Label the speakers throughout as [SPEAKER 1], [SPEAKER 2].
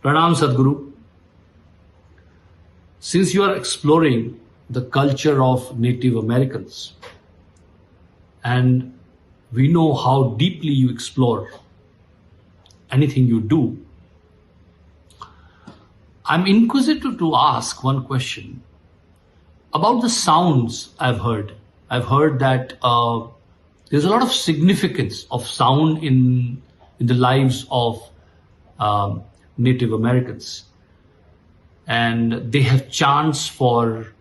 [SPEAKER 1] Pranam Sadhguru. Since you are exploring the culture of Native Americans, and we know how deeply you explore anything you do, I'm inquisitive to ask one question about the sounds I've heard. I've heard that there's a lot of significance of sound in the lives of Native Americans. And they have chants for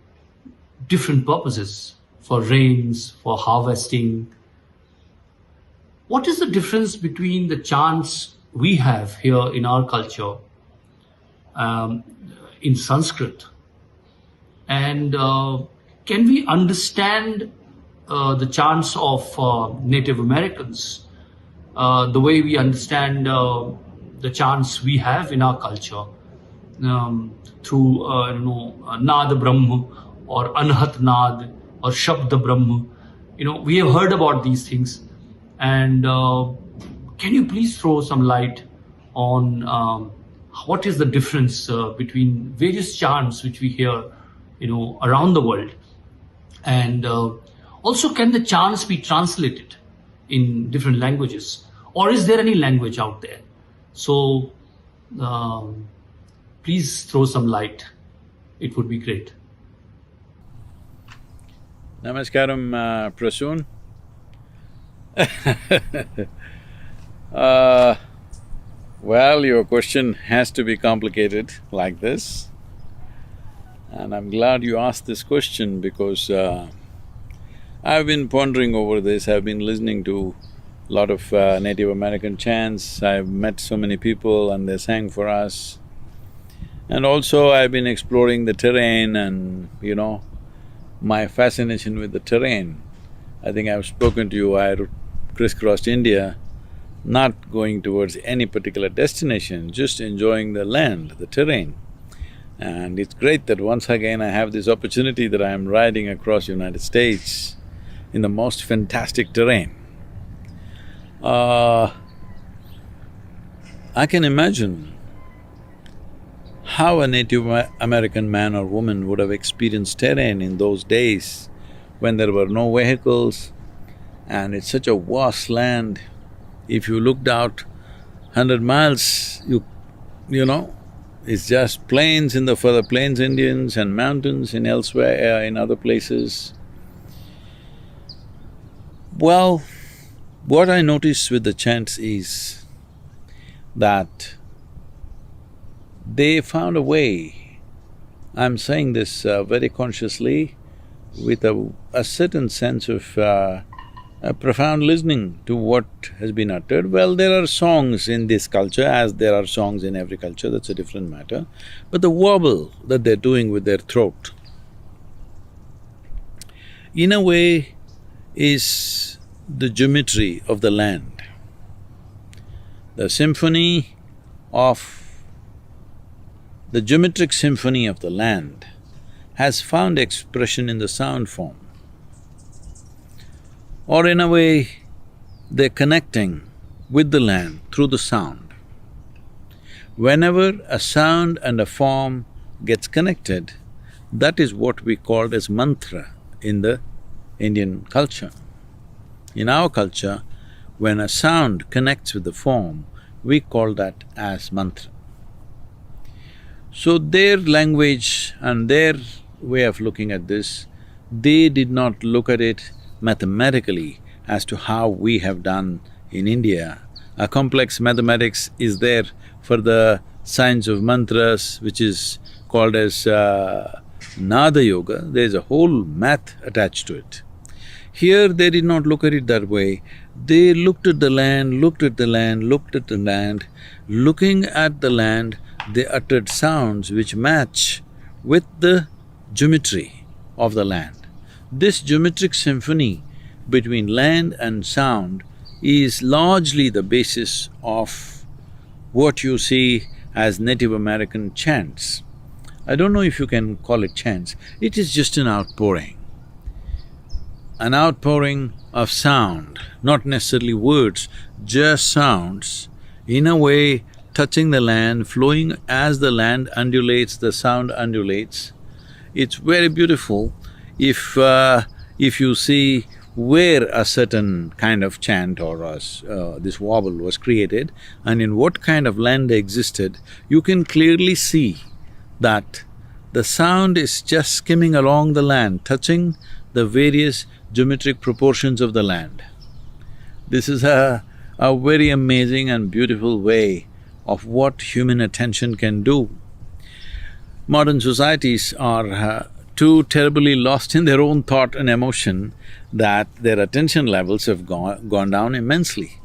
[SPEAKER 1] different purposes, for rains, for harvesting. What is the difference between the chants we have here in our culture in Sanskrit? And can we understand the chants of Native Americans the way we understand the chants we have in our culture through Nad Brahma or Anhat Nad or Shabda Brahma? We have heard about these things, and can you please throw some light on what is the difference between various chants which we hear around the world, and also can the chants be translated in different languages, or is there any language out there? So please throw some light. It would be great.
[SPEAKER 2] Namaskaram, Prasoon. Well, your question has to be complicated like this. And I'm glad you asked this question because I've been pondering over this. I've been listening to a lot of Native American chants. I've met so many people and they sang for us. And also I've been exploring the terrain and, my fascination with the terrain. I think I've spoken to you, I crisscrossed India, not going towards any particular destination, just enjoying the land, the terrain. And it's great that once again I have this opportunity that I am riding across United States in the most fantastic terrain. I can imagine how a Native American man or woman would have experienced terrain in those days when there were no vehicles and it's such a vast land. If you looked out 100 miles, it's just plains for the Plains Indians and mountains in elsewhere, in other places. Well, what I notice with the chants is that they found a way. I'm saying this very consciously with a certain sense of a profound listening to what has been uttered. Well, there are songs in this culture as there are songs in every culture, that's a different matter. But the warble that they're doing with their throat, in a way, is the geometry of the land. The geometric symphony of the land has found expression in the sound form. Or in a way, they're connecting with the land through the sound. Whenever a sound and a form gets connected, that is what we called as mantra in the Indian culture. In our culture, when a sound connects with the form, we call that as mantra. So their language and their way of looking at this, they did not look at it mathematically as to how we have done in India. A complex mathematics is there for the science of mantras, which is called as Nada Yoga. There's a whole math attached to it. Here they did not look at it that way. They looked at the land, looked at the land, looked at the land. Looking at the land, they uttered sounds which match with the geometry of the land. This geometric symphony between land and sound is largely the basis of what you see as Native American chants. I don't know if you can call it chants, it is just an outpouring of sound, not necessarily words, just sounds. In a way, touching the land, flowing as the land undulates, the sound undulates. It's very beautiful if you see where a certain kind of chant or this wobble was created and in what kind of land they existed, you can clearly see that the sound is just skimming along the land, touching the various geometric proportions of the land. This is a very amazing and beautiful way of what human attention can do. Modern societies are too terribly lost in their own thought and emotion that their attention levels have gone down immensely.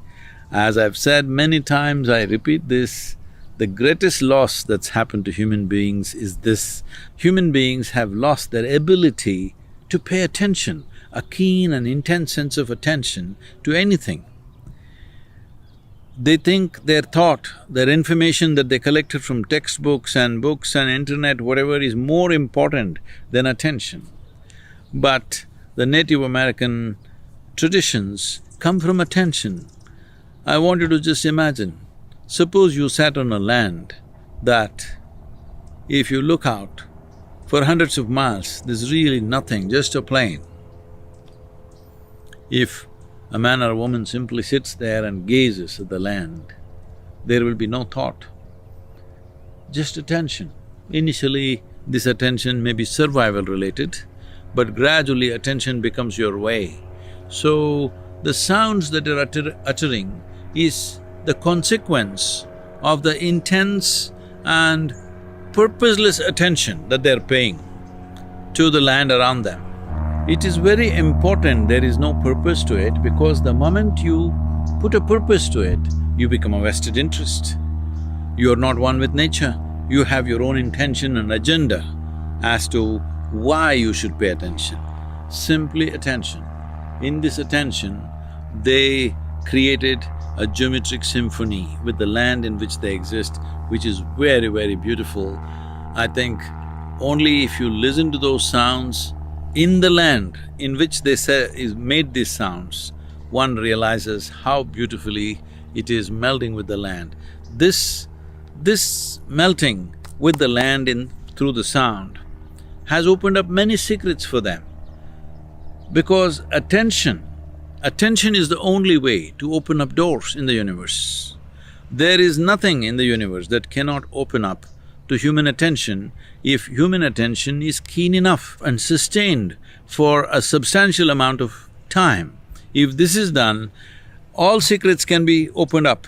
[SPEAKER 2] As I've said many times, I repeat this, the greatest loss that's happened to human beings is this: human beings have lost their ability to pay attention, a keen and intense sense of attention to anything. They think their thought, their information that they collected from textbooks and books and internet, whatever, is more important than attention. But the Native American traditions come from attention. I want you to just imagine, suppose you sat on a land that if you look out for hundreds of miles, there's really nothing, just a plain. If a man or a woman simply sits there and gazes at the land, there will be no thought, just attention. Initially, this attention may be survival-related, but gradually attention becomes your way. So, the sounds that you're uttering is the consequence of the intense and purposeless attention that they're paying to the land around them. It is very important there is no purpose to it, because the moment you put a purpose to it, you become a vested interest. You are not one with nature, you have your own intention and agenda as to why you should pay attention. Simply attention. In this attention, they created a geometric symphony with the land in which they exist, which is very, very beautiful. I think only if you listen to those sounds in the land in which they made these sounds, one realizes how beautifully it is melding with the land. This melting with the land through the sound has opened up many secrets for them. Because attention is the only way to open up doors in the universe. There is nothing in the universe that cannot open up to human attention if human attention is keen enough and sustained for a substantial amount of time. If this is done, all secrets can be opened up.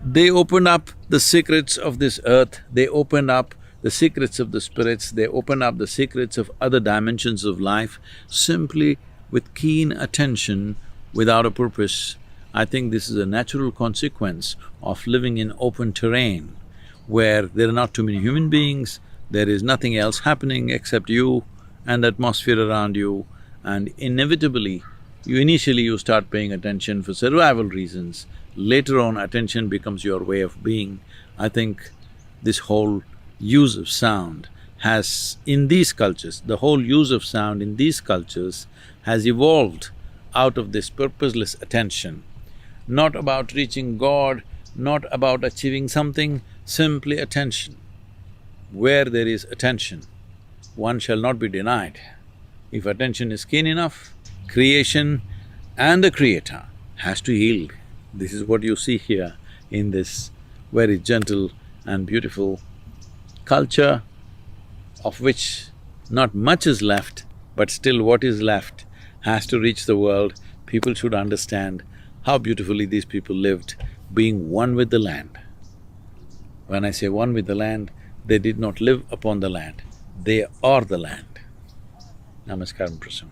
[SPEAKER 2] They opened up the secrets of this earth, they opened up the secrets of the spirits, they opened up the secrets of other dimensions of life simply with keen attention without a purpose. I think this is a natural consequence of living in open terrain where there are not too many human beings, there is nothing else happening except you and the atmosphere around you, and inevitably, initially you start paying attention for survival reasons, later on attention becomes your way of being. I think this whole use of sound has, in these cultures, the whole use of sound in these cultures has evolved out of this purposeless attention. Not about reaching God, not about achieving something, simply attention. Where there is attention, one shall not be denied. If attention is keen enough, creation and the creator has to yield. This is what you see here in this very gentle and beautiful culture, of which not much is left, but still what is left has to reach the world. People should understand how beautifully these people lived, being one with the land. When I say one with the land, they did not live upon the land, they are the land. Namaskaram, Prasam.